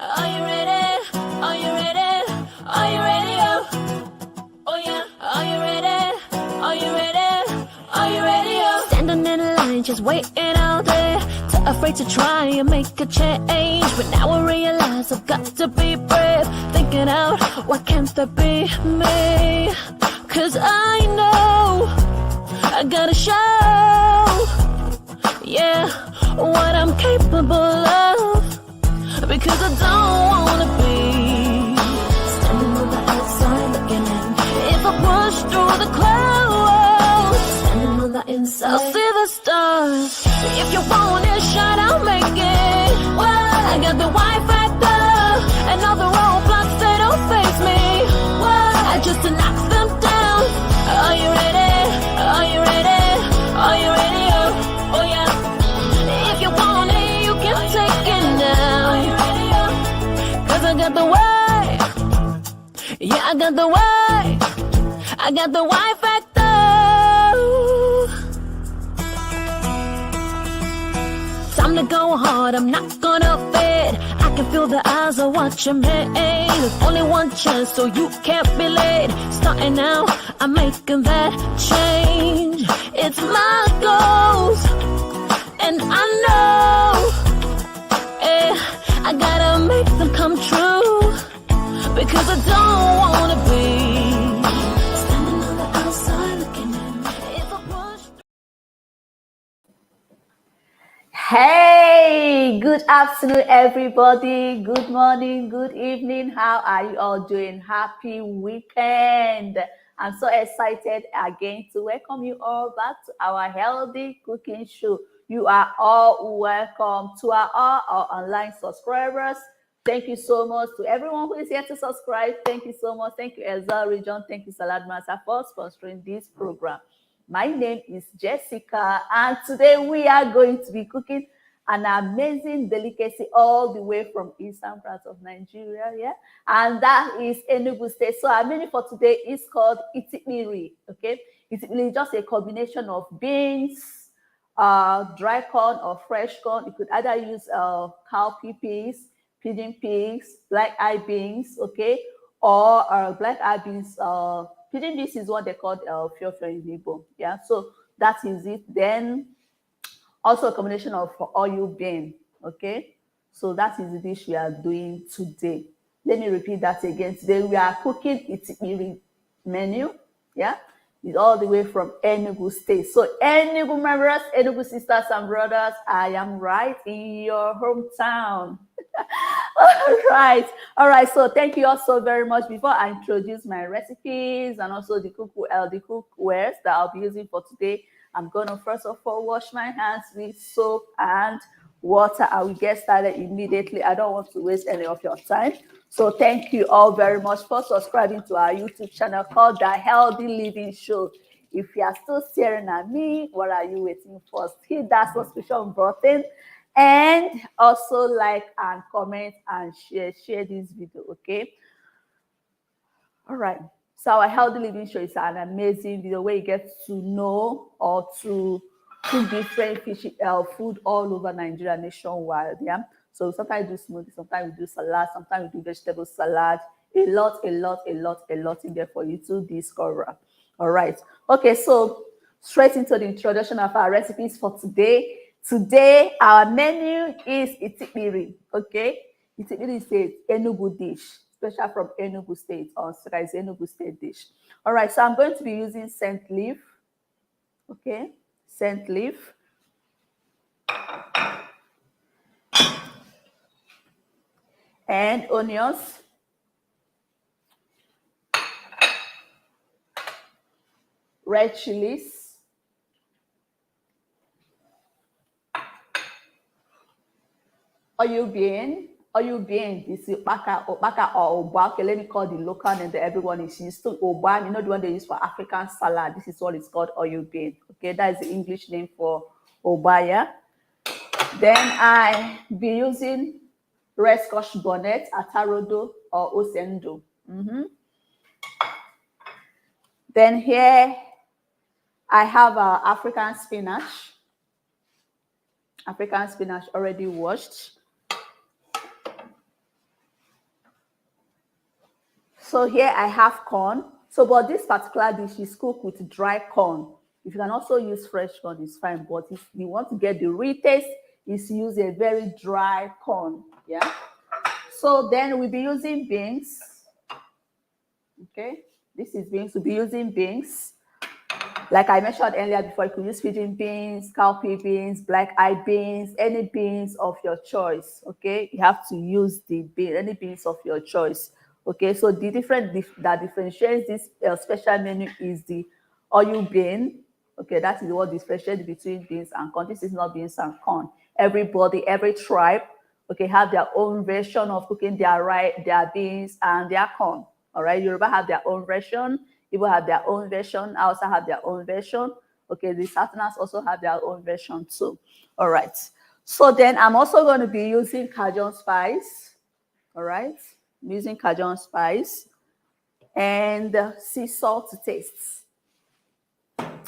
Are you ready? Are you ready? Are you ready? Oh yeah. Are you ready? Are you ready? Are you ready? Standing in line, just waiting out there. Too afraid to try and make a change. But now I realize I've got to be brave. Thinking out, why can't that be me? Cause I know I gotta show, yeah, what I'm capable of. Because I don't wanna be standing on the outside looking in. If I push through the clouds, standing on the inside, I'll see the stars. If you want it, shot, I'll make it. Well, I got the Y factor, and all the roadblocks, they don't face me. Well, I just knock them down. Are you ready? Are you ready? Are you ready? Oh yeah. If you want it, you can take it now. Are you ready? Cause I got the way. Yeah, I got the way. I got the Y factor. Time to go hard, I'm not gonna fade. I can feel the eyes are watching me. There's only one chance, so you can't be late. Starting now, I'm making that change. It's my goals, and I know, I gotta make them come true. Because I don't wanna be standing on the outside looking in. If I push. Hey, good afternoon, everybody. Good morning, good evening. How are you all doing? Happy weekend. I'm so excited again to welcome you all back to our healthy cooking show. You are all welcome to our online subscribers. Thank you so much to everyone who is here to subscribe. Thank you so much. Thank you, Elza Region. Thank you, SALADMASTER, for sponsoring this program. My name is Jessica, and today we are going to be cooking an amazing delicacy all the way from eastern part of Nigeria, yeah, and that is Enugu State. So our menu for today is called Itipiri. Okay, Itipiri is just a combination of beans, dry corn or fresh corn. You could either use cowpea peas, pigeon peas, black eyed beans, okay, or black eyed beans. Pigeon peas is what they call fiofio in Igbo. Yeah, so that is it. Then also a combination of oil bean. Okay, so that is the dish we are doing today. Let me repeat that again. Today we are cooking Itipiri menu. Yeah, it's all the way from Enugu State. So Enugu members, Enugu sisters and brothers, I am right in your hometown. All right. So thank you all so very much. Before I introduce my recipes and also the cookwares that I'll be using for today, I'm gonna first of all wash my hands with soap and water. I will get started immediately. I don't want to waste any of your time. So thank you all very much for subscribing to our YouTube channel called The Healthy Living Show. If you are still staring at me, what are you waiting for? Hit that subscription button. And also like and comment and share this video, okay? All right. So our Healthy Living Show is an amazing video where you get to know or to cook different food all over Nigeria nationwide. Yeah. So sometimes we do smoothies, sometimes we do salad, sometimes we do vegetable salad. A lot in there for you to discover. All right. Okay. So straight into the introduction of our recipes for today. Today, our menu is Itipiri, okay? Itipiri is a Enugu dish, special from Enugu State, or it's Enugu State dish. All right, so I'm going to be using scent leaf, okay? Scent leaf. And onions. Red chilies. Oil bean is opaka or oba. Okay, let me call the local name that everyone is used to. Oba, you know the one they use for African salad. This is what it's called, oil bean. Okay, that is the English name for obaya. Then I be using red scotch bonnet, atarodo or osendo. Then here I have African spinach already washed. So here I have corn. So, but this particular dish is cooked with dry corn. If you can also use fresh corn, it's fine. But if you want to get the real taste, is use a very dry corn. Yeah. So then we'll be using beans. Okay. This is beans. We'll be using beans. Like I mentioned earlier before, you could use pigeon beans, cowpea beans, black-eyed beans, any beans of your choice. Okay, you have to use the bean, any beans of your choice. Okay, so the that differentiates this special menu is the oil bean. Okay, that is what differentiates between beans and corn. This is not beans and corn. Everybody, every tribe, okay, have their own version of cooking their beans and their corn. All right, Yoruba have their own version. People have their own version. I also have their own version. Okay, the Southerners also have their own version too. All right. So then I'm also going to be using Cajun spice. All right. I'm using Cajun spice and sea salt to taste.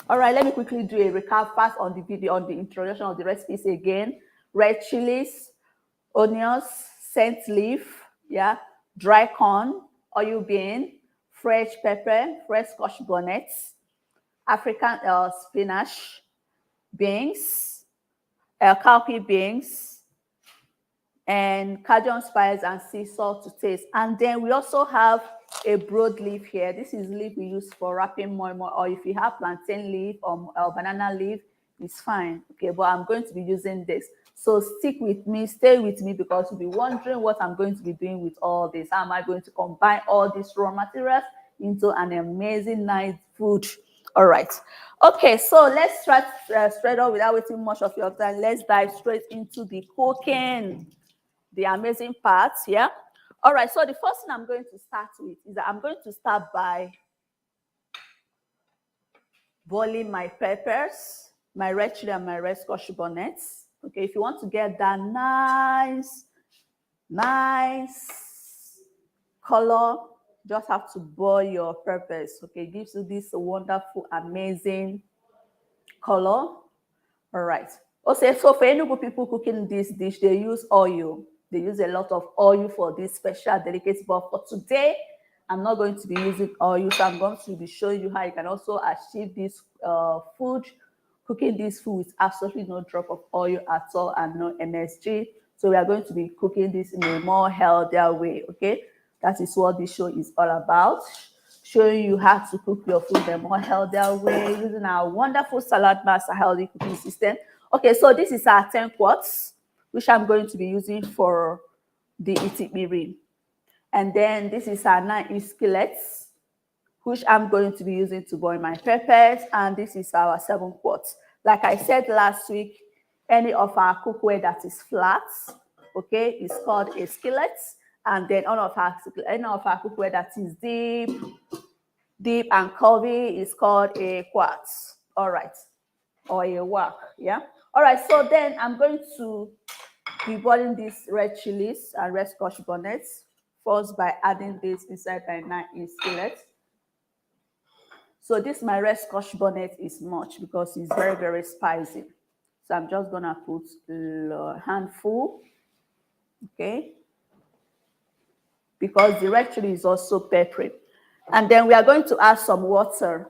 All right, let me quickly do a recap fast on the video, on the introduction of the recipes again. Red chilies, onions, scent leaf, yeah, dry corn, oil bean, fresh pepper, fresh scotch bonnets, African spinach, beans, cowpea beans, and Cajun spice and sea salt to taste. And then we also have a broadleaf here. This is leaf we use for wrapping Moi-Moi, or if you have plantain leaf or banana leaf, it's fine. Okay, but I'm going to be using this. So stick with me, stay with me, because you'll be wondering what I'm going to be doing with all this. How am I going to combine all these raw materials into an amazing nice food? All right. Okay, so let's start straight off without wasting much of your time. Let's dive straight into the cooking, the amazing parts. Yeah. All right. So the first thing I'm going to start with is that I'm going to start by boiling my peppers, my red chili and my red scotch bonnets. Okay, if you want to get that nice color, just have to boil your peppers. Okay, it gives you this wonderful, amazing color. All right. Okay, so for Enugu people cooking this dish, they use oil. They use a lot of oil for this special delicacy. But for today, I'm not going to be using oil, so I'm going to be showing you how you can also achieve this food, cooking this food with absolutely no drop of oil at all and no MSG. So we are going to be cooking this in a more healthier way, okay? That is what this show is all about, showing you how to cook your food in a more healthier way using our wonderful SALADMASTER healthy cooking system. Okay, so this is our 10 quarts, which I'm going to be using for the Itipiri. And then this is our 9-inch skillets, which I'm going to be using to boil my peppers. And this is our 7 quarts. Like I said last week, any of our cookware that is flat, okay, is called a skillet. And then any of our cookware that is deep and curvy is called a quartz. All right, or a wok. Yeah. All right. So then I'm going to be boiling these red chilies and red scotch bonnets first by adding this inside my 9-inch skillet. So this my red scotch bonnet is much because it's very, very spicy. So I'm just gonna put a handful, okay? Because the red chili is also peppery. And then we are going to add some water.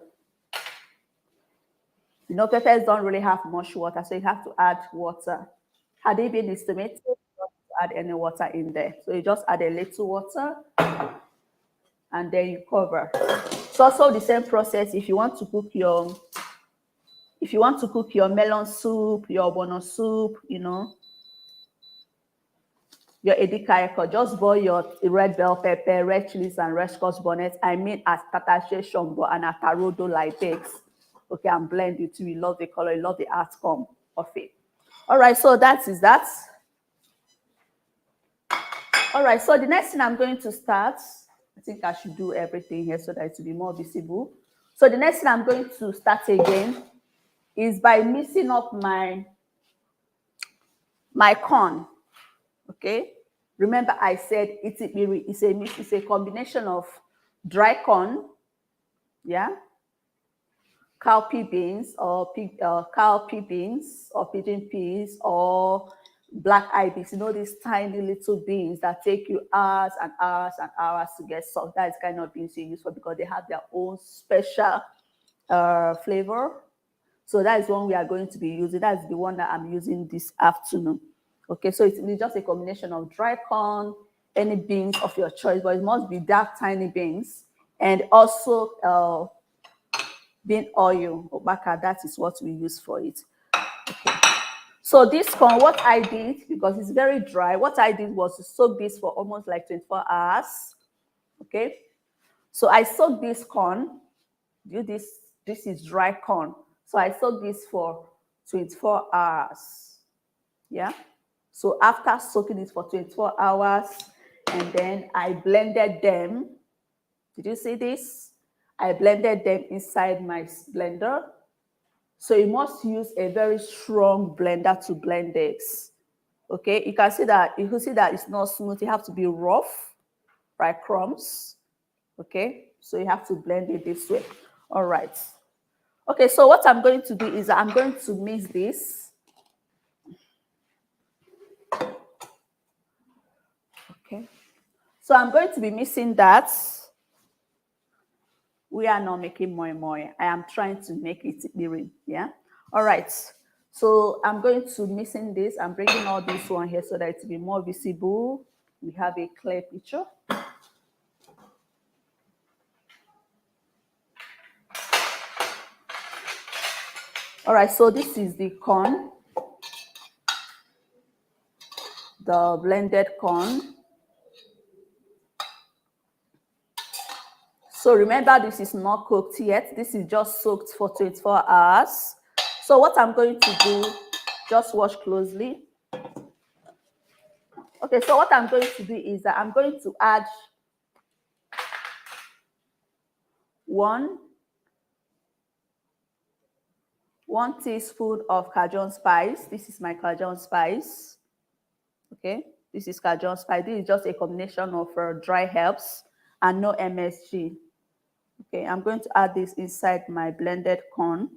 You know, peppers don't really have much water, so you have to add water. Had it been estimated, you don't add any water in there. So you just add a little water and then you cover. It's also the same process if you want to cook your melon soup, your bono soup, you know, your edikaiko. Just boil your red bell pepper, red chilies, and red scotch bonnet. I mean as tatache shombo and atarodo like this. Okay, and blend it too. You love the color, you love the outcome of it. All right, so that is that. All right, so the next thing I'm going to start, I think I should do everything here so that it will be more visible. So the next thing I'm going to start again is by mixing up my corn. Okay, remember I said Itipiri is a mix, it's a combination of dry corn, yeah, cowpea beans or cowpea beans or pigeon peas or black eye beans, you know, these tiny little beans that take you hours and hours and hours to get soft. That is kind of beans you use for, because they have their own special flavor. So that is one we are going to be using. That's the one that I'm using this afternoon. Okay, so it's just a combination of dry corn, any beans of your choice, but it must be that tiny beans, and also bean oil or baka. That is what we use for it. Okay. So this corn, what I did, because it's very dry, what I did was to soak this for almost like 24 hours. Okay. So I soaked this corn. This is dry corn. So I soaked this for 24 hours. Yeah. So after soaking it for 24 hours, and then I blended them. Did you see this? I blended them inside my blender. So you must use a very strong blender to blend this. Okay, you can see that it's not smooth, you have to be rough, right? Crumbs. Okay, so you have to blend it this way. All right. Okay, so what I'm going to do is I'm going to mix this. Okay, so I'm going to be mixing that. We are not making moi-moi. I am trying to make it Itipiri. Yeah. All right. So I'm going to mixing this. I'm bringing all this one here so that it will be more visible. We have a clear picture. All right. So this is the corn, the blended corn. So remember, this is not cooked yet. This is just soaked for 24 hours. So what I'm going to do, just watch closely. Okay, so what I'm going to do is that I'm going to add one teaspoon of Cajun spice. This is my Cajun spice. Okay, this is Cajun spice. This is just a combination of dry herbs and no MSG. Okay, I'm going to add this inside my blended corn.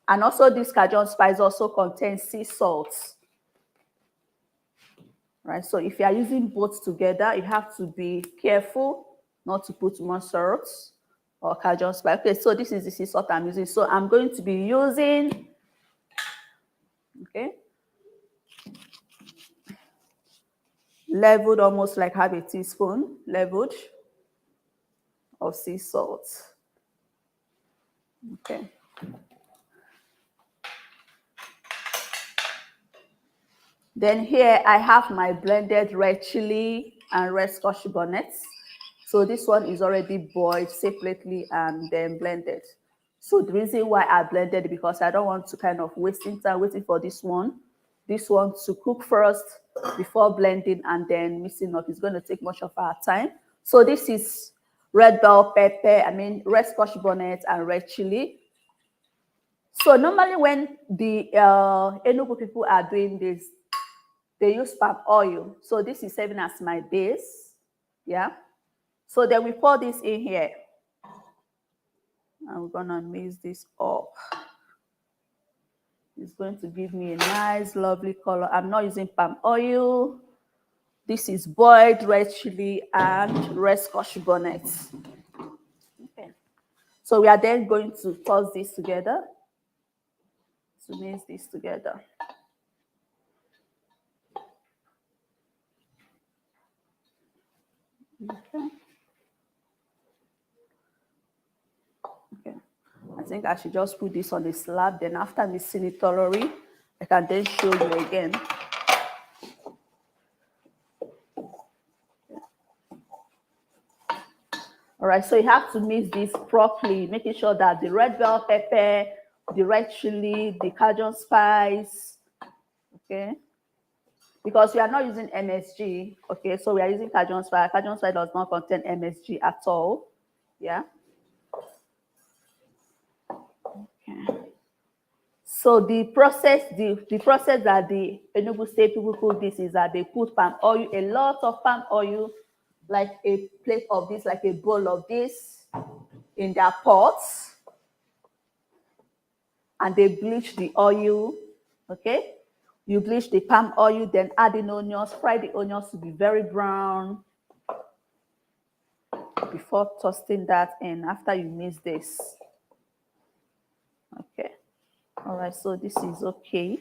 And also this Cajun spice also contains sea salt. Right, so if you are using both together, you have to be careful not to put more salt or Cajun spice. Okay, so this is the sea salt I'm using. So I'm going to be using, okay, leveled almost like half a teaspoon, leveled of sea salt. Okay. Then here I have my blended red chili and red Scotch bonnets. So this one is already boiled separately and then blended. So the reason why I blended it, because I don't want to kind of wasting time waiting for this one to cook first before blending and then mixing up. It's going to take much of our time. So this is red bell pepper, red Scotch bonnet and red chili. So normally when the Enugu people are doing this, they use palm oil. So this is serving as my base. Yeah. So then we pour this in here. I'm gonna mix this up. It's going to give me a nice, lovely color. I'm not using palm oil. This is boiled red chili and red Scotch bonnet. Okay. So we are then going to toss this together, to mix this together. Okay. Okay. I think I should just put this on the slab. Then after mixing it thoroughly, I can then show you again. All right, so you have to mix this properly, making sure that the red bell pepper, the red chili, the Cajun spice, okay? Because we are not using MSG, okay? So we are using Cajun spice. Cajun spice does not contain MSG at all, yeah? Okay. So the process that the Enugu State people cook this is that they put palm oil, a lot of palm oil, like a plate of this, like a bowl of this, in their pots, and they bleach the oil, okay? You bleach the palm oil, then add in onions. Fry the onions to be very brown before toasting that in after you mix this. Okay. All right, so this is okay.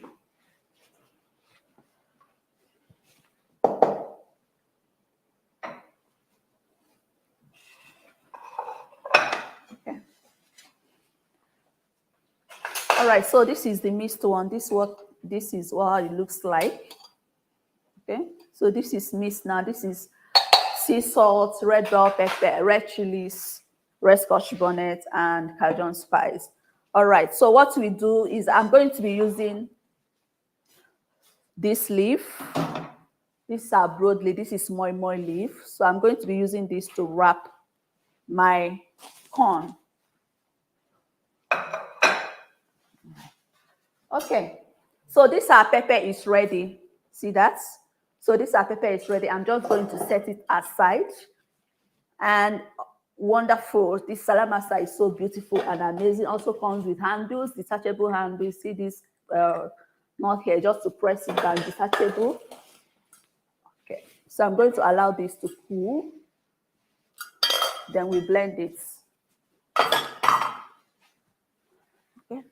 Okay. All right, so this is the mixed one. This is what it looks like. Okay, so this is mixed now. This is sea salt, red bell pepper, red chilies, red scotch bonnet, and Cajun spice. All right, so what we do is I'm going to be using this leaf. This is our broadleaf. This is Moi-Moi leaf. So I'm going to be using this to wrap my corn. Okay, so this our pepper is ready. See that? So this our pepper is ready. I'm just going to set it aside. And wonderful, this SALADMASTER is so beautiful and amazing. Also comes with handles, detachable handles. See this knot here, just to press it down, detachable. Okay, so I'm going to allow this to cool. Then we blend it. Okay,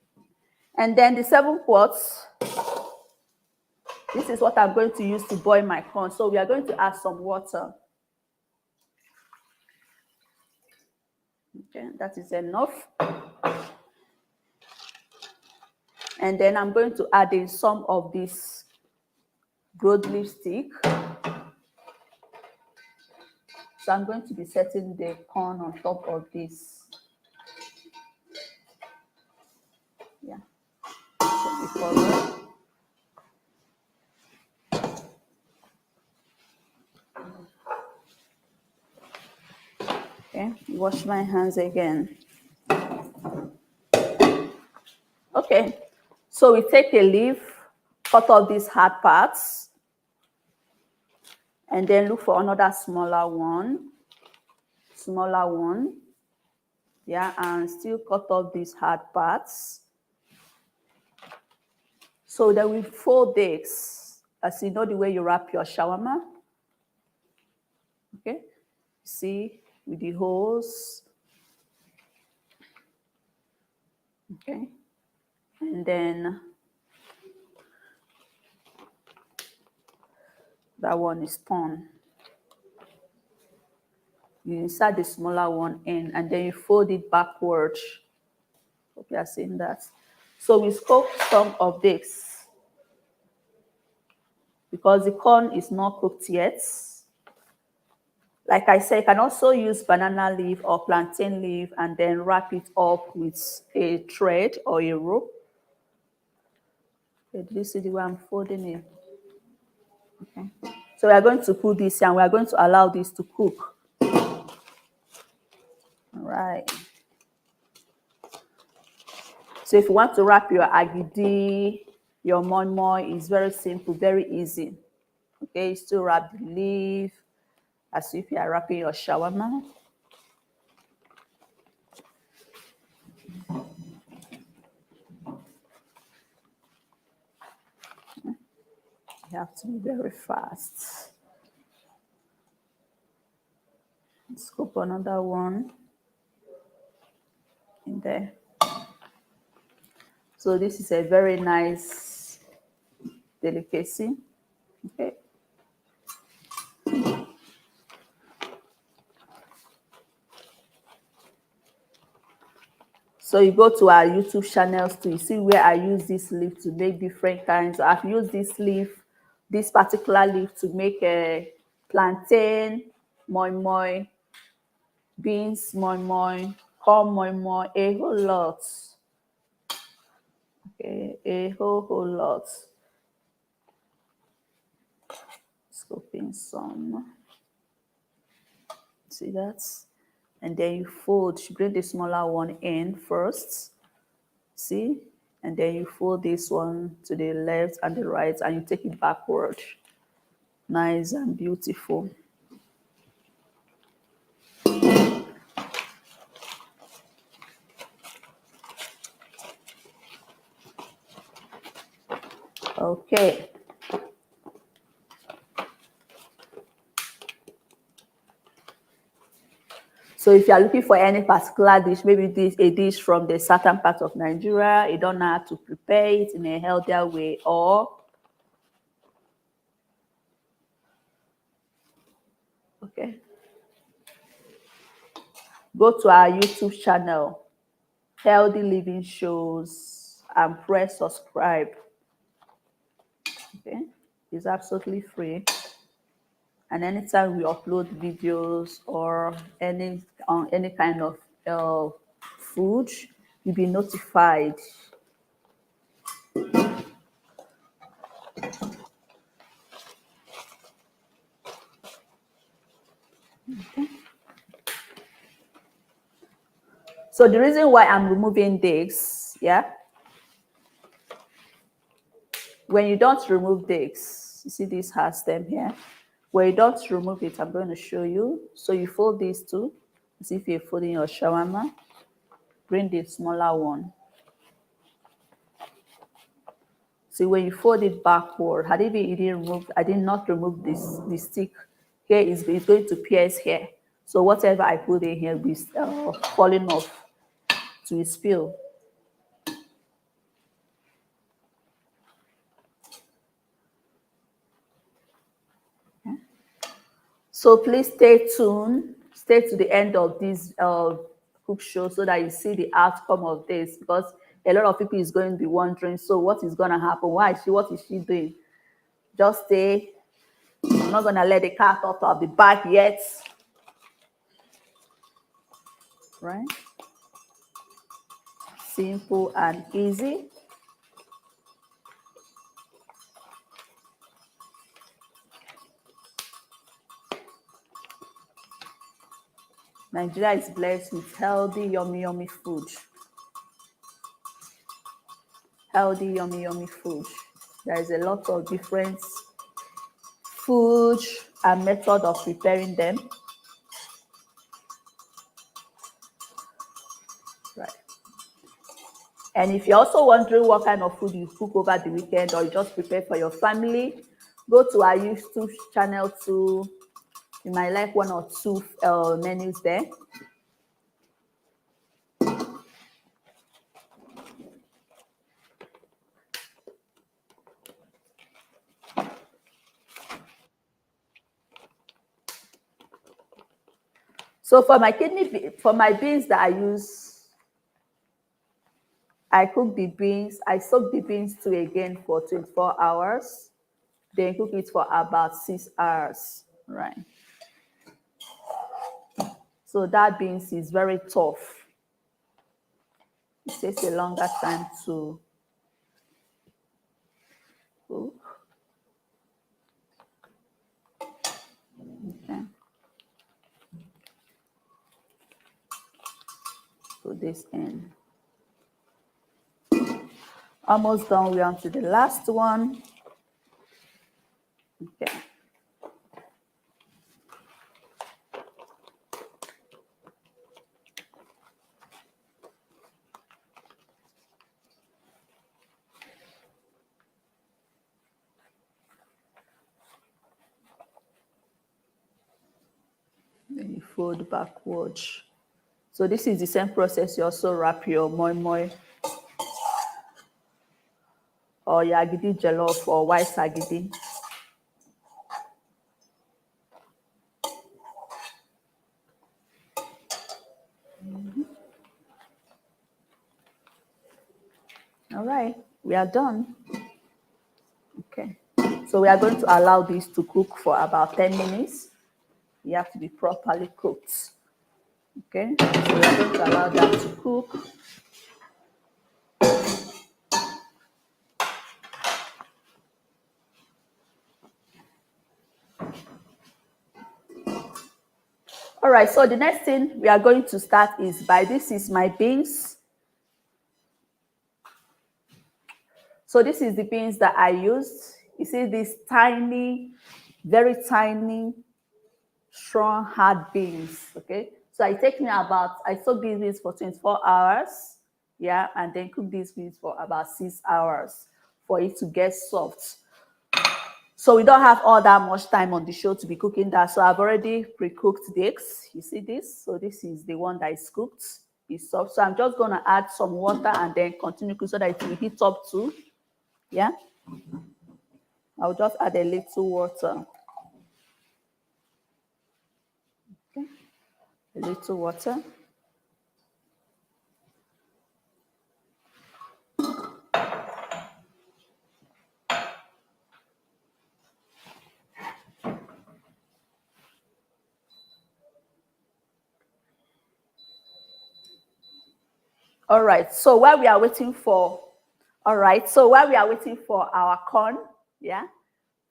and then the 7 quarts. This is what I'm going to use to boil my corn. So we are going to add some water. Okay, that is enough. And then I'm going to add in some of this broadleaf stick. So I'm going to be setting the corn on top of this. Yeah. Okay, wash my hands again. Okay, so we take a leaf, cut off these hard parts, and then look for another smaller one. Yeah, and still cut off these hard parts. So then we fold this, as you know the way you wrap your shawarma. Okay, see, with the holes. Okay, and then that one is torn. You insert the smaller one in, and then you fold it backwards. Hope you are seeing that. So we scoop some of this because the corn is not cooked yet. Like I said, you can also use banana leaf or plantain leaf and then wrap it up with a thread or a rope. Okay, do you see the way I'm folding it? Okay. So we are going to put this here and we are going to allow this to cook. All right. So if you want to wrap your agidi, your moi-moi, it's very simple, very easy. Okay, you still wrap the leaf as if you are wrapping your shawarma. You have to be very fast. Scoop another one in there. So this is a very nice delicacy. Okay. So you go to our YouTube channels to see where I use this leaf to make different kinds. I've used this leaf, this particular leaf, to make a plantain moi-moi, beans moi-moi, corn moi-moi, a whole lot. Okay, a whole lot. Scooping some. See that? And then you fold, you bring the smaller one in first. See? And then you fold this one to the left and the right and you take it backward. Nice and beautiful. Okay. So if you are looking for any particular dish, maybe this a dish from the southern part of Nigeria, you don't know how to prepare it in a healthier way, or okay, go to our YouTube channel, Healthy Living Shows, and press subscribe. Okay, it's absolutely free. And anytime we upload videos or any on any kind of food, you'll be notified. So the reason why I'm removing this, yeah, when you don't remove this, you see this has stem here. When you don't remove it, I'm going to show you. So you fold these two, as if you're folding your shawarma. Bring the smaller one. See, when you fold it backward, I did not remove this stick. Here is it's going to pierce here. So whatever I put in here will be falling off to spill. Okay. So please stay tuned. Stay to the end of this cook show so that you see the outcome of this, because a lot of people is going to be wondering, so what is going to happen? What is she doing? Just stay. I'm not going to let the cat out of the bag yet. Right? Simple and easy. Nigeria is blessed with healthy, yummy, yummy food. Healthy, yummy, yummy food. There is a lot of different food and method of preparing them. Right. And if you're also wondering what kind of food you cook over the weekend or you just prepare for your family, go to our YouTube channel too. You might like one or two menus there. So for my beans that I use, I cook the beans. I soak the beans too again for 24 hours. Then cook it for about 6 hours. Right. So that beans is very tough. It takes a longer time to cook. Okay. Put this in. Almost done. We're on to the last one. Okay. Then you fold backwards. So this is the same process. You also wrap your moi-moi or your agidi jollof or white agidi. All right, we are done. Okay, so we are going to allow this to cook for about 10 minutes. You have to be properly cooked. Okay, so we are going to allow that to cook. All right, so the next thing we are going to start is this is my beans. So this is the beans that I used. You see these tiny, very tiny, strong, hard beans, okay? So I soak these beans for 24 hours, yeah, and then cook these beans for about 6 hours. for it to get soft. So we don't have all that much time on the show to be cooking that. So I've already pre-cooked this. You see this? So this is the one that is cooked. It's soft. So I'm just going to add some water and then continue cooking so that it will heat up too. Yeah. I'll just add a little water. Okay. A little water. All right, so while we are waiting for, our corn, yeah,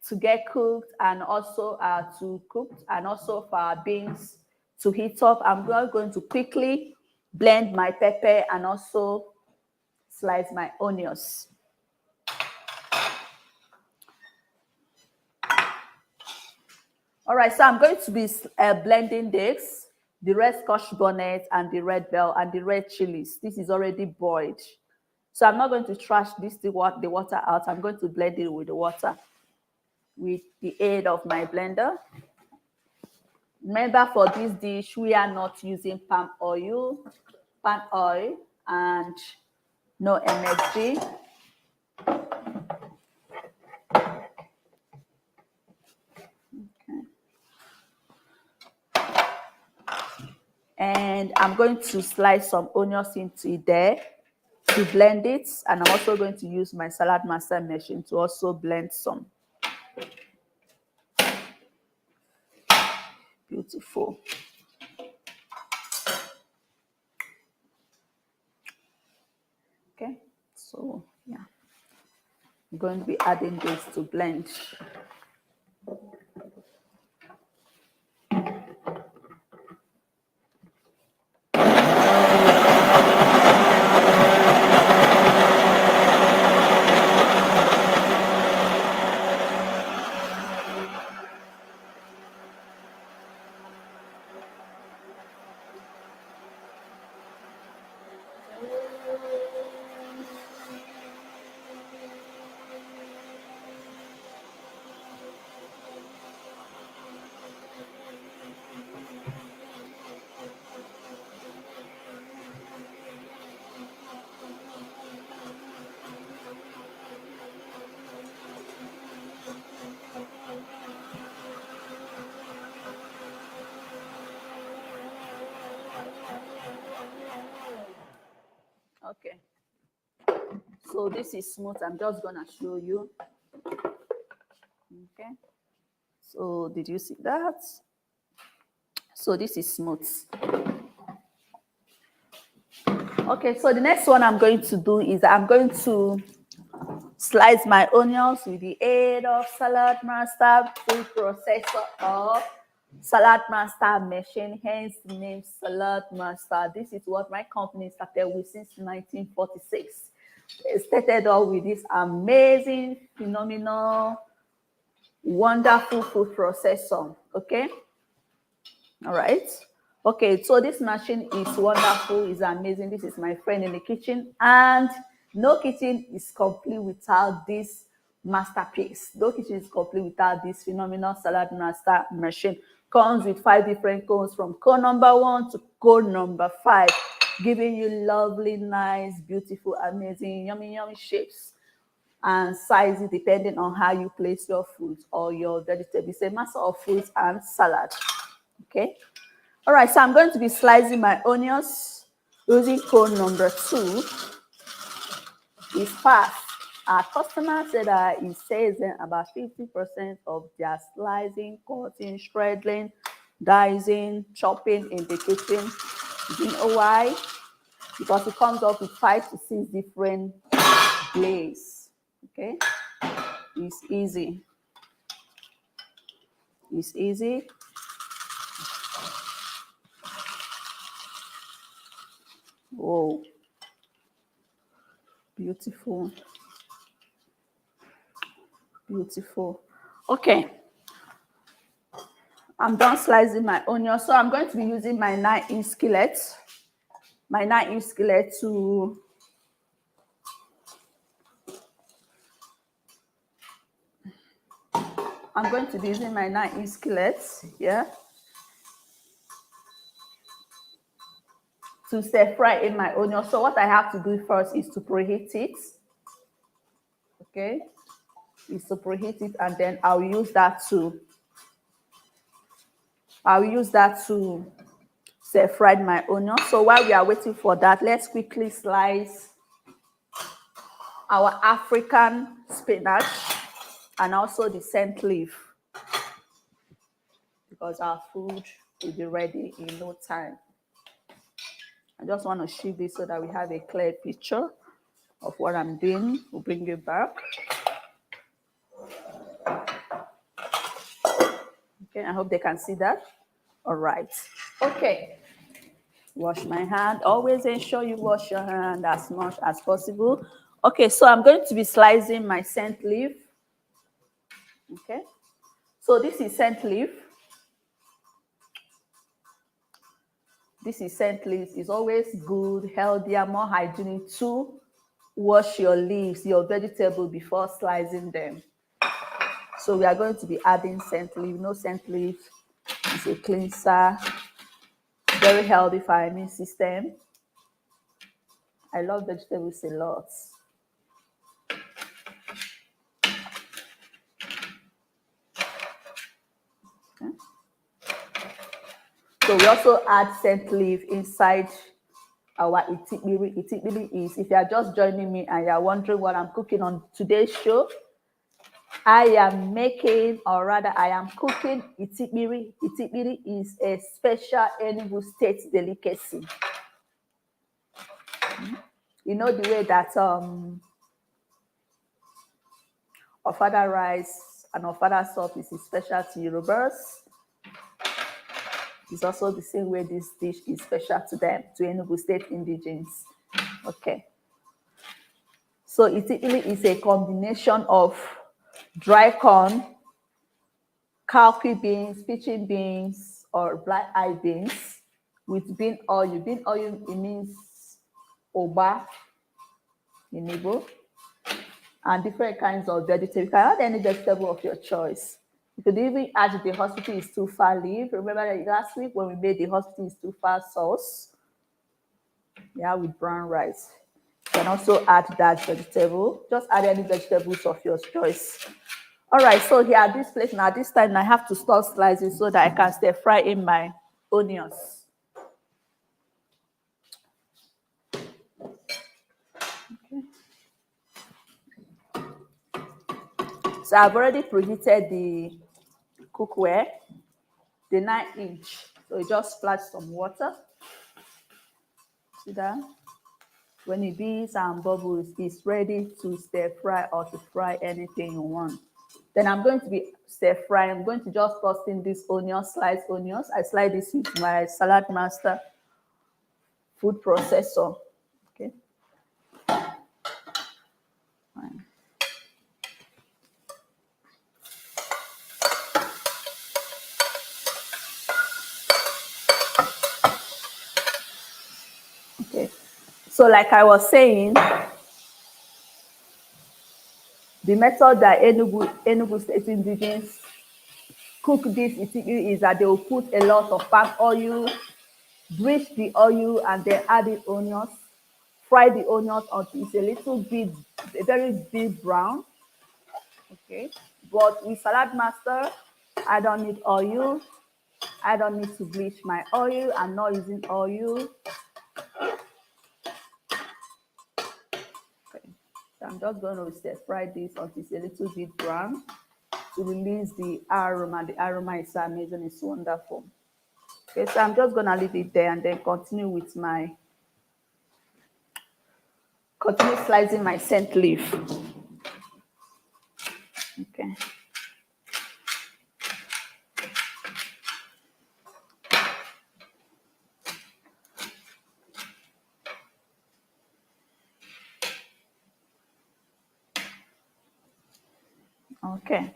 to get cooked and also for our beans to heat up, I'm going to quickly blend my pepper and also slice my onions. All right, so I'm going to be blending this, the red scotch bonnet and the red bell and the red chilies. This is already boiled. So I'm not going to trash the water out. I'm going to blend it with the water with the aid of my blender. Remember, for this dish, we are not using palm oil and no MSG. And I'm going to slice some onions into there to blend it. And I'm also going to use my SALADMASTER machine to also blend some. Beautiful. Okay, so yeah, I'm going to be adding this to blend. Okay, so this is smooth. I'm just gonna show you. Okay, so did you see that? So this is smooth. Okay, so the next one I'm going to do is I'm going to slice my onions with the aid of SALADMASTER food processor or SALADMASTER machine, hence the name SALADMASTER. This is what my company started with since 1946. It started off with this amazing, phenomenal, wonderful food processor. Okay, all right. Okay, so this machine is wonderful, is amazing. This is my friend in the kitchen, and no kitchen is complete without this masterpiece. No kitchen is complete without this phenomenal SALADMASTER machine. Comes with 5 different cones from cone number 1 to cone number 5, giving you lovely, nice, beautiful, amazing, yummy, yummy shapes and sizes depending on how you place your fruits or your vegetables. It's a master of fruits and salad. Okay. All right, so I'm going to be slicing my onions using cone number 2. It's fast. Our customer said that it saves them about 50% of their slicing, cutting, shredding, dicing, chopping in the kitchen. You know why? Because it comes up with 5 to 6 different blades. Okay, it's easy. It's easy. Whoa, beautiful, beautiful. Okay, I'm done slicing my onion, so I'm going to be using my 9-inch skillet. My 9-inch skillet to I'm going to be using my 9-inch skillet here to stir fry in my onion. So what I have to do first is to preheat it. Okay, is to preheat it, and then I'll use that to stir fry my onion. So while we are waiting for that, let's quickly slice our African spinach and also the scent leaf, because our food will be ready in no time. I just want to shift this so that we have a clear picture of what I'm doing. We'll bring it back. Okay, I hope they can see that. All right. Okay. Wash my hand. Always ensure you wash your hand as much as possible. Okay, so I'm going to be slicing my scent leaf. Okay. So this is scent leaf. This is scent leaf. It's always good, healthier, more hygienic to wash your leaves, your vegetable, before slicing them. So we are going to be adding scent leaf. No, scent leaf is a cleanser, very healthy for our immune system. I love vegetables a lot. Okay. So we also add scent leaf inside our itipiri. Itipiri is, if you are just joining me and you are wondering what I'm cooking on today's show, I am making, or rather I am cooking itipiri. Itipiri is a special Enugu state delicacy. You know the way that ofada rice and ofada soup is a special to Yorubas. It's also the same way this dish is special to them, to Enugu state indigenes. Okay. So itipiri is a combination of dry corn, cowpea beans, pigeon beans, or black eye beans with bean oil. Bean oil, it means oba in Igbo, and different kinds of vegetable. You can add any vegetable of your choice. You could even add the hospital is too far leaf. Remember that last week when we made the hospital is too far sauce, yeah, with brown rice. You can also add that vegetable. Just add any vegetables of your choice. All right, so here at this place now, this time I have to start slicing so that I can stir fry in my onions. Okay. So I've already preheated the cookware, the 9-inch. So you just splash some water. See that? When it beats and bubbles, it's ready to stir fry or to fry anything you want. Then I'm going to be stir frying. I'm going to just toss in these onions, sliced onions. I slice this with my SALADMASTER food processor. Okay. Fine. Okay. So like I was saying, the method that Enugu state indigenes cook this is that they will put a lot of palm oil, bleach the oil, and then add the onions, fry the onions until it's a little bit, a very deep brown. Okay, but with SALADMASTER, I don't need oil. I don't need to bleach my oil. I'm not using oil. Okay, so I'm just going to stir fry this until it's a little bit brown to release the aroma. The aroma is amazing. It's wonderful. Okay, so I'm just going to leave it there and then continue slicing my scent leaf. Okay. Okay.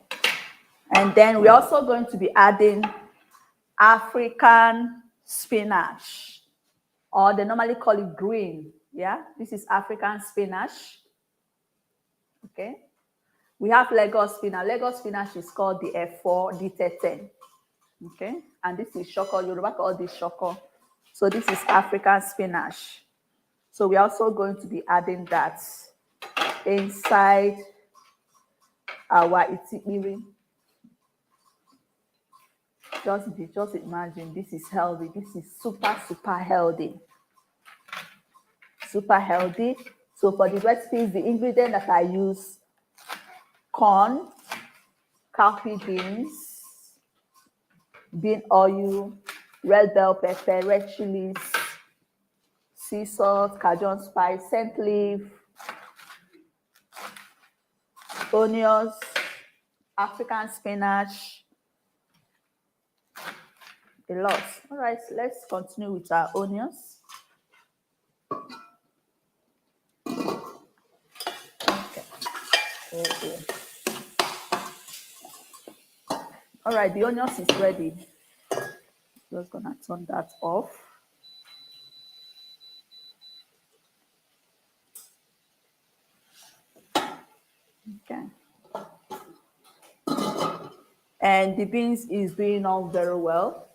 And then we're also going to be adding African spinach, or they normally call it green. Yeah, this is African spinach. Okay. We have Lagos spinach. Lagos spinach is called the F4, the 13. Okay, and this is shoko. Yoruba call this shoko. So this is African spinach. So we're also going to be adding that inside our itipiri. Just imagine, this is healthy. This is super healthy. Super healthy. So for the recipes, the ingredient that I use: corn, cowpea beans, bean oil, red bell pepper, red chilies, sea salt, Cajun spice, scent leaf, onions, African spinach, a lot. All right, let's continue with our onions. Okay. All right, the onions is ready. Just gonna turn that off. Okay. And the beans is doing all very well.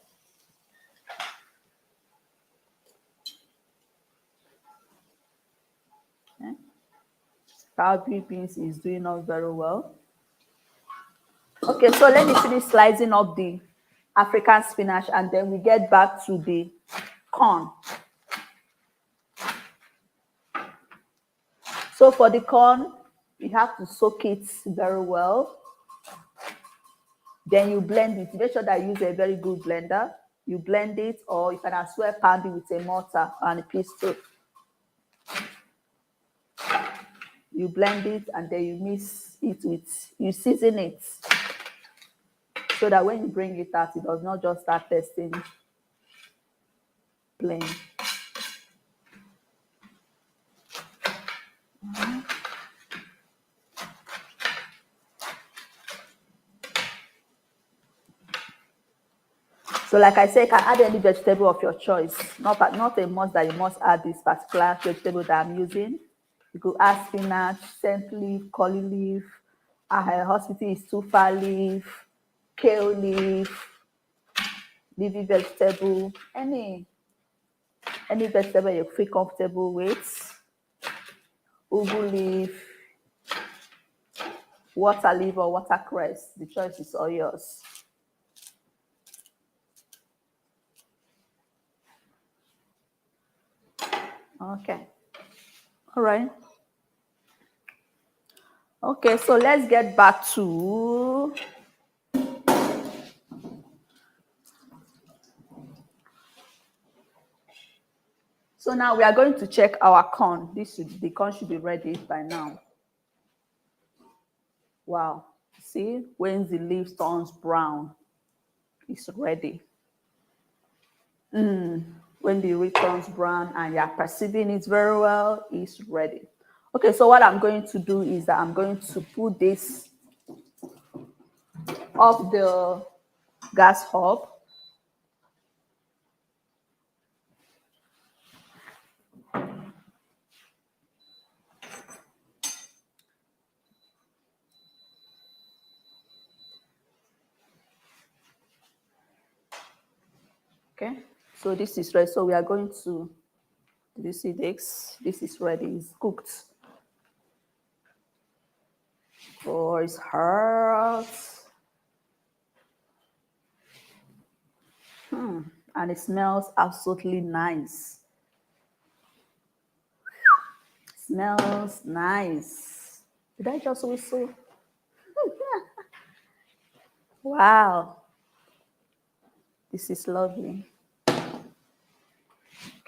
Okay. Cowpea beans is doing all very well. Okay, so let me finish slicing up the African spinach and then we get back to the corn. So for the corn, you have to soak it very well. Then you blend it. Make sure that you use a very good blender. You blend it, or you can as well pound it with a mortar and a pestle. You blend it and then you mix it you season it so that when you bring it out, it does not just start tasting plain. So like I said, you can add any vegetable of your choice. Not a must that you must add this particular vegetable that I'm using. You could add spinach, scent leaf, curly leaf, hospital is tufa leaf, kale leaf, leafy vegetable, any vegetable you feel comfortable with. Ugu leaf, water leaf or watercress. The choice is all yours. Okay. All right. Okay, so let's get back to so now we are going to check our corn. The corn should be ready by now. Wow. See, when the leaf turns brown, it's ready. When the leaf turns brown and you're perceiving it very well, it's ready. Okay, so what I'm going to do is that I'm going to put this off the gas hob. Okay, so this is ready. So we are going to, did you see this? This is ready, it's cooked. Oh, it's hot. And it smells absolutely nice. Smells nice. Did I just whistle? Wow. This is lovely.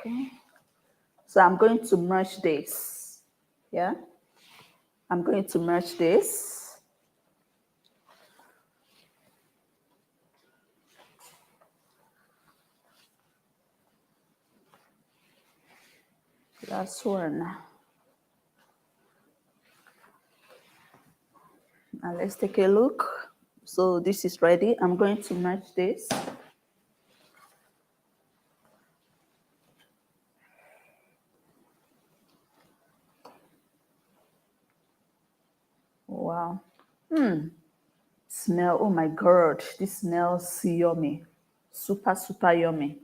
Okay. So I'm going to merge this. Yeah. I'm going to merge this. Last one. Now let's take a look. So this is ready. I'm going to merge this. Wow. Smell, oh my God, this smells yummy. Super, super yummy.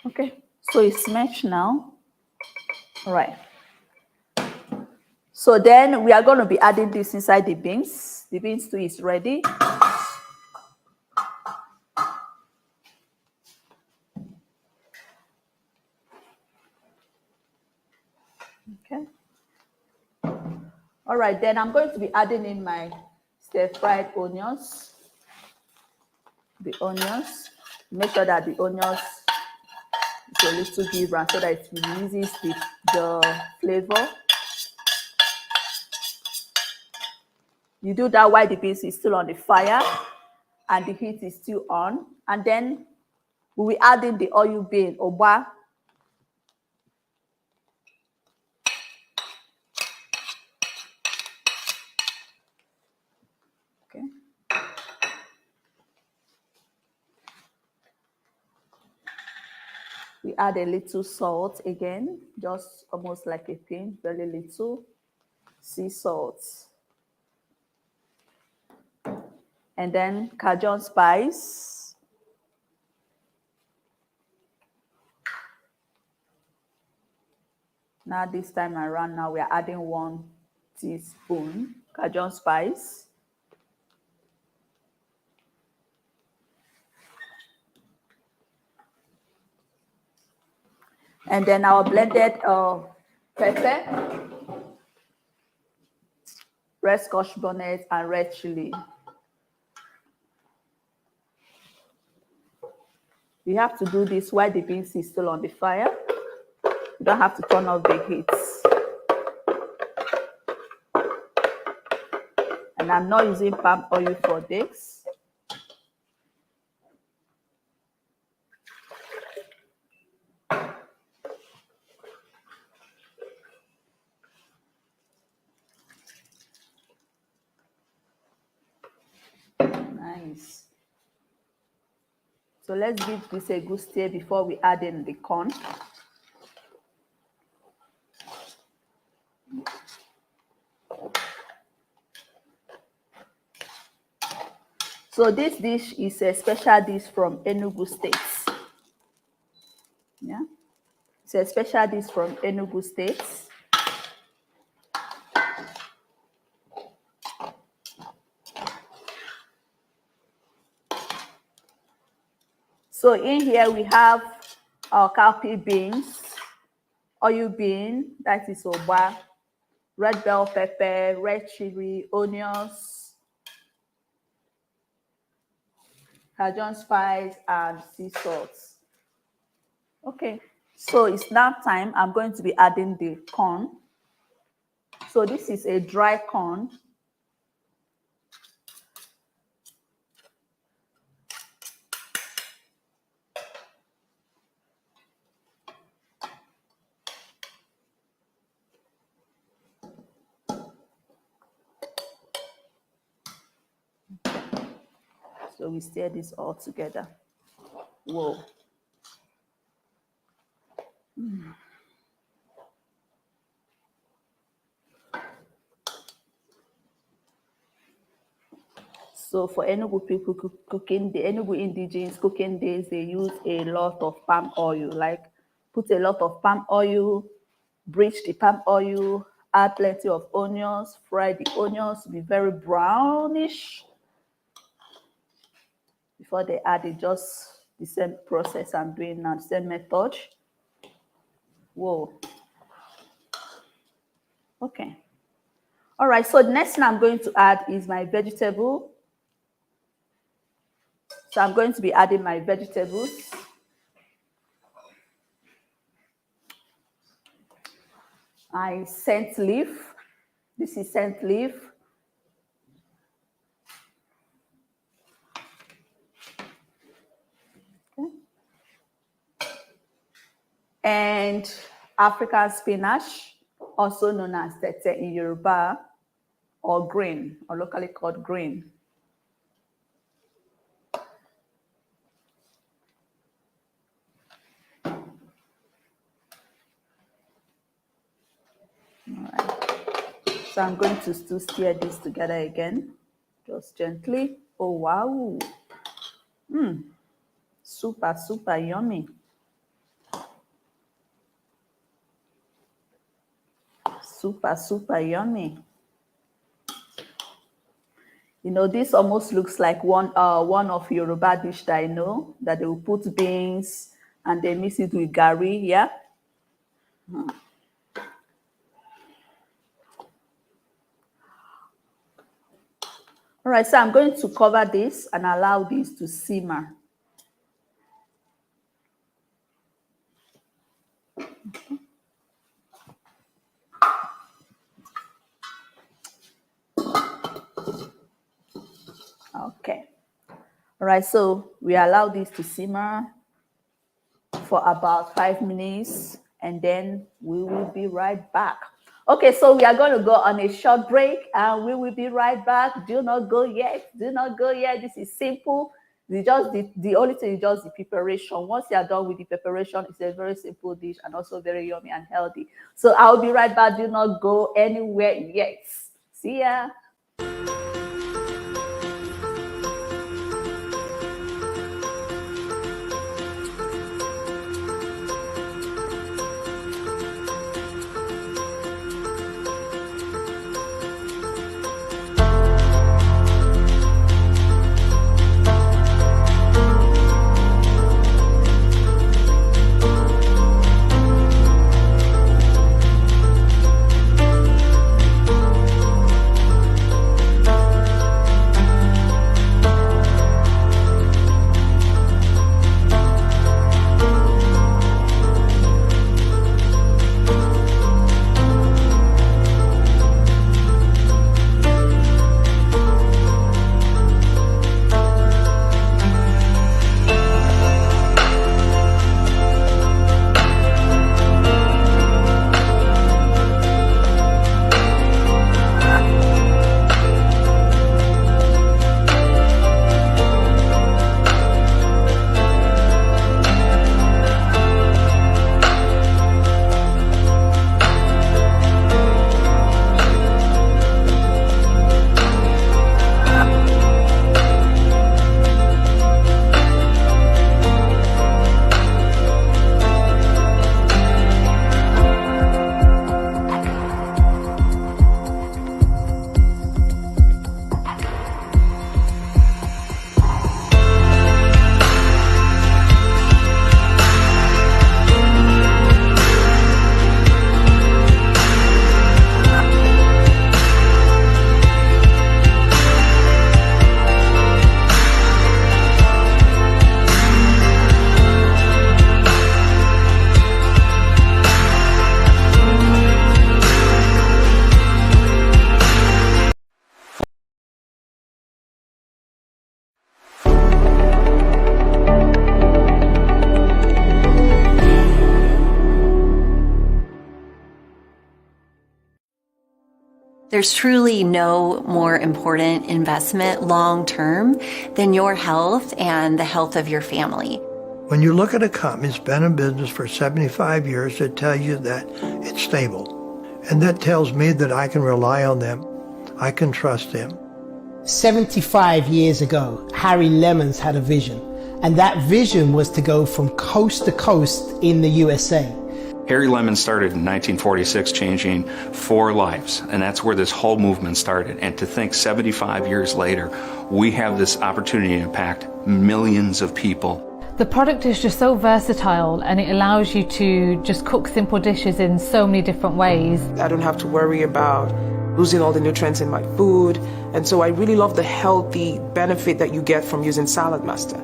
Okay, so it's mashed now. All right. So then we are going to be adding this inside the beans. The beans too is ready. Okay. All right, then I'm going to be adding in my stir-fried onions. The onions. Make sure that the onions is a little bit brown so that it releases the flavor. You do that while the beans is still on the fire and the heat is still on. And then we will add in the oil bean, oba. Okay. We add a little salt again, just almost like a pinch, very little sea salt. And then Cajun spice. Now this time around, now we are adding 1 teaspoon Cajun spice. And then our blended pepper, red scotch bonnet, and red chili. You have to do this while the beans is still on the fire. You don't have to turn off the heat. And I'm not using palm oil for this. Nice. So let's give this a good stir before we add in the corn. So this dish is a special dish from Enugu State. Yeah, it's a special dish from Enugu State. So in here we have our cowpea beans, oil bean, that is oba, red bell pepper, red chili, onions, Cajun spice, and sea salt. Okay, so it's now time. I'm going to be adding the corn. So this is a dry corn. So we stir this all together. Whoa. So for Enugu people cooking, the Enugu indigenous cooking days, they use a lot of palm oil, like put a lot of palm oil, bleach the palm oil, add plenty of onions, fry the onions to be very brownish. Before they add it, just the same process I'm doing now, the same method. Whoa. Okay. All right, so the next thing I'm going to add is my vegetable. So I'm going to be adding my vegetables. My scent leaf. This is scent leaf. Okay. And African spinach, also known as tete in Yoruba, or green, or locally called green. So I'm going to still stir this together again, just gently. Oh, wow. Super, super yummy. Super, super yummy. You know, this almost looks like one of Yoruba dish that I know, that they will put beans and they mix it with gari, yeah? All right, so I'm going to cover this and allow this to simmer. Okay. All right, so we allow this to simmer for about 5 minutes, and then we will be right back. Okay, so we are going to go on a short break, and we will be right back. Do not go yet. Do not go yet. This is simple. The only thing is just the preparation. Once you are done with the preparation, it's a very simple dish and also very yummy and healthy. So I'll be right back. Do not go anywhere yet. See ya. There's truly no more important investment long-term than your health and the health of your family. When you look at a company that's been in business for 75 years, it tells you that it's stable. And that tells me that I can rely on them. I can trust them. 75 years ago, Harry Lemons had a vision. And that vision was to go from coast to coast in the USA. Harry Lemons started in 1946, changing 4 lives, and that's where this whole movement started. And to think 75 years later, we have this opportunity to impact millions of people. The product is just so versatile, and it allows you to just cook simple dishes in so many different ways. I don't have to worry about losing all the nutrients in my food, and so I really love the healthy benefit that you get from using SALADMASTER.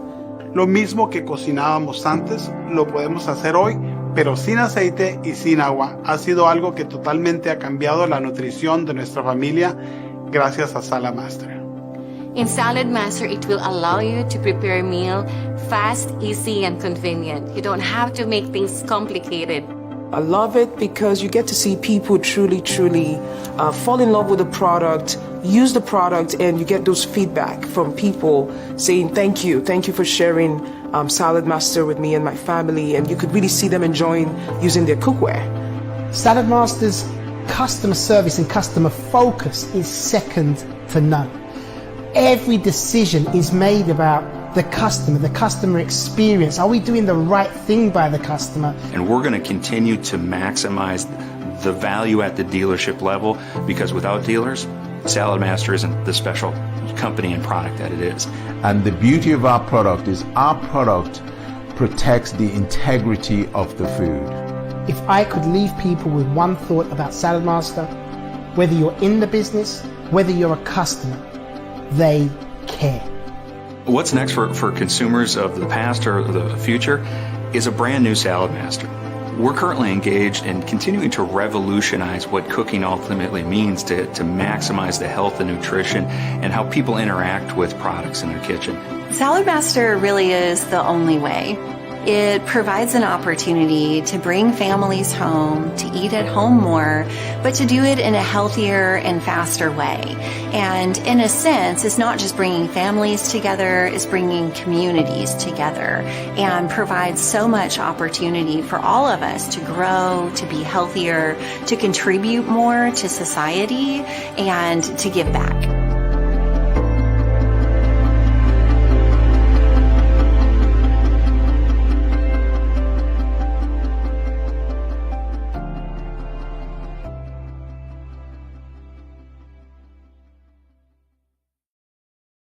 Lo mismo que cocinábamos antes, lo podemos hacer hoy, pero sin aceite y sin agua. Ha sido algo que totalmente ha cambiado la nutrición de nuestra familia gracias a SALADMASTER. In SALADMASTER, it will allow you to prepare a meal fast, easy, and convenient. You don't have to make things complicated. I love it because you get to see people truly fall in love with the product, use the product, and you get those feedback from people saying thank you for sharing SALADMASTER with me and my family, and you could really see them enjoying using their cookware. SALADMASTER's customer service and customer focus is second to none. Every decision is made about the customer experience. Are we doing the right thing by the customer? And we're going to continue to maximize the value at the dealership level, because without dealers, SALADMASTER isn't the special company and product that it is. And the beauty of our product is our product protects the integrity of the food. If I could leave people with one thought about SALADMASTER, whether you're in the business, whether you're a customer, they care. What's next for consumers of the past or the future is a brand new SALADMASTER. We're currently engaged in continuing to revolutionize what cooking ultimately means to maximize the health and nutrition and how people interact with products in their kitchen. SALADMASTER really is the only way. It provides an opportunity to bring families home, to eat at home more, but to do it in a healthier and faster way. And in a sense, it's not just bringing families together, it's bringing communities together, and provides so much opportunity for all of us to grow, to be healthier, to contribute more to society, and to give back.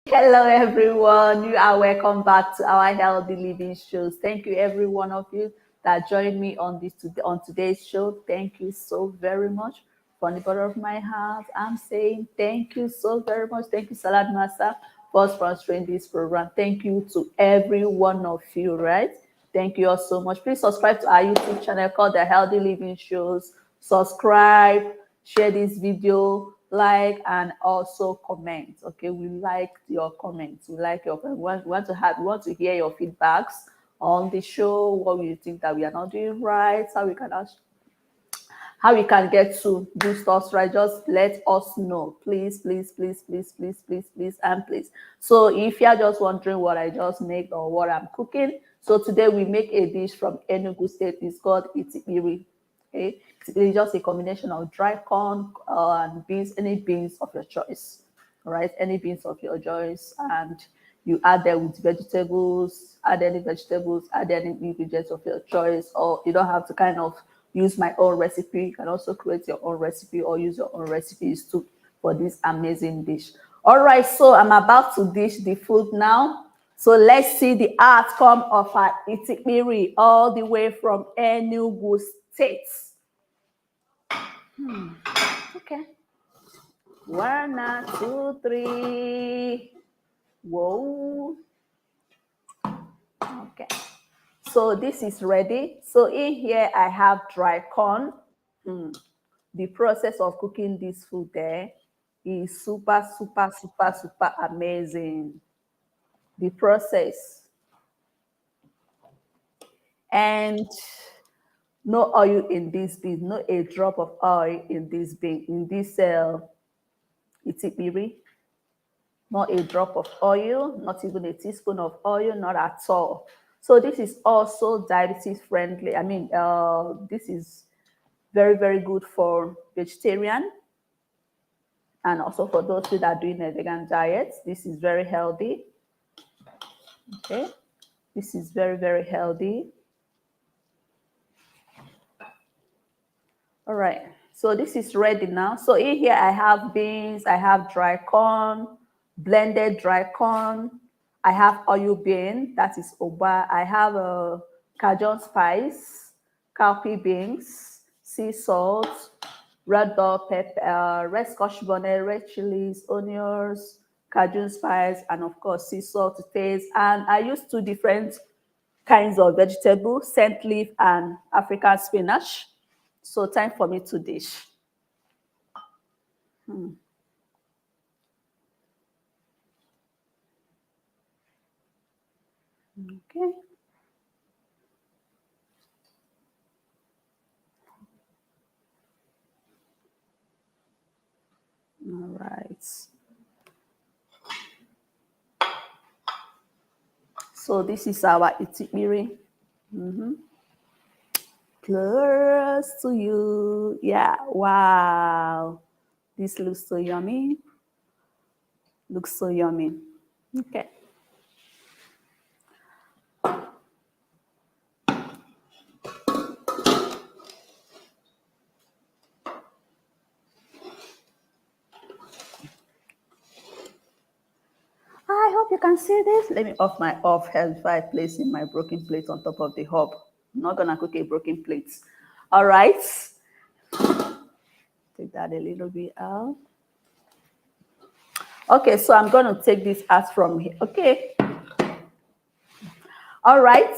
Hello everyone, you are welcome back to our healthy living shows. Thank you every one of you that joined me on today's show. Thank you so very much. From the bottom of my heart, I'm saying thank you so very much. Thank you, SALADMASTER, for sponsoring this program. Thank you to every one of you, right? Thank you all so much. Please subscribe to our YouTube channel called The Healthy Living Shows. Subscribe, share this video, like, and also comment. Okay, we like your comments. We like your we want to hear your feedbacks on the show. What you think that we are not doing right? How we can get to boost us right? Just let us know, please, please, please, please, please, please, please, and please. So if you are just wondering what I just made or what I'm cooking, so today we make a dish from Enugu State. It's called Itipiri. Okay, it's just a combination of dry corn and beans, any beans of your choice. All right, any beans of your choice, and you add them with vegetables. Add any vegetables. Add any ingredients of your choice, or you don't have to kind of use my own recipe. You can also create your own recipe or use your own recipes too for this amazing dish. All right, so I'm about to dish the food now. So let's see the outcome of our Itipiri all the way from Enugu State. Okay. 1, 2, 3. Whoa. Okay. So this is ready. So in here I have dry corn. The process of cooking this food there is super, super, super, super amazing. The process. And no oil in this bean, not a drop of oil in this bean, in this Itipiri. Not a drop of oil, not even a teaspoon of oil, not at all. So this is also diabetes friendly. I mean, this is very, very good for vegetarian and also for those who are doing a vegan diet. This is very healthy. Okay, this is very, very healthy. All right, so this is ready now. So in here I have beans, I have dry corn, blended dry corn. I have oil bean, that is oba. I have a Cajun spice, cowpea beans, sea salt, red bell pepper, red scotch bonnet, red chilies, onions, Cajun spice, and of course sea salt to taste. And I use 2 different kinds of vegetables, scent leaf and African spinach. So time for me to dish. Okay. All right. So this is our Itipiri. close to you. Yeah, wow. This looks so yummy. Looks so yummy. Okay. I hope you can see this. Let me off my off head by placing my broken plate on top of the hob. I'm not gonna cook a broken plate. All right. Take that a little bit out. Okay, so I'm gonna take this out from here. Okay. All right.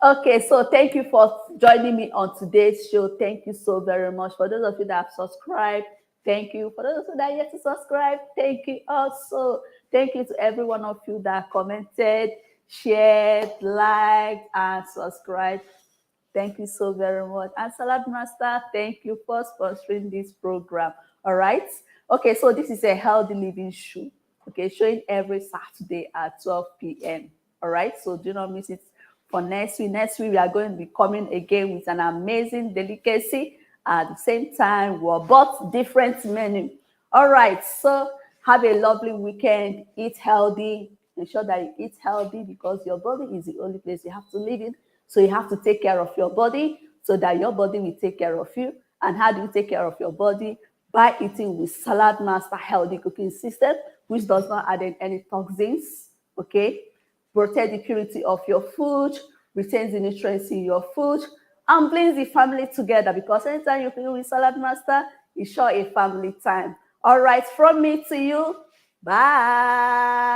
Okay, so thank you for joining me on today's show. Thank you so very much. For those of you that have subscribed, thank you. For those of you that are yet to subscribe, thank you also. Thank you to every one of you that commented, shared, liked, and subscribed. Thank you so very much. And SALADMASTER, thank you for sponsoring this program. All right. Okay, so this is a healthy living show. Okay, showing every Saturday at 12 p.m. All right, so do not miss it for next week. Next week, we are going to be coming again with an amazing delicacy. At the same time, we're both different menu. All right, so have a lovely weekend. Eat healthy. Ensure that you eat healthy because your body is the only place you have to live in. So you have to take care of your body so that your body will take care of you. And how do you take care of your body? By eating with SALADMASTER healthy cooking system, which does not add in any toxins, okay? Protect the purity of your food, retains the nutrients in your food, and brings the family together because anytime you play with it's sure a family time. All right, from me to you, bye.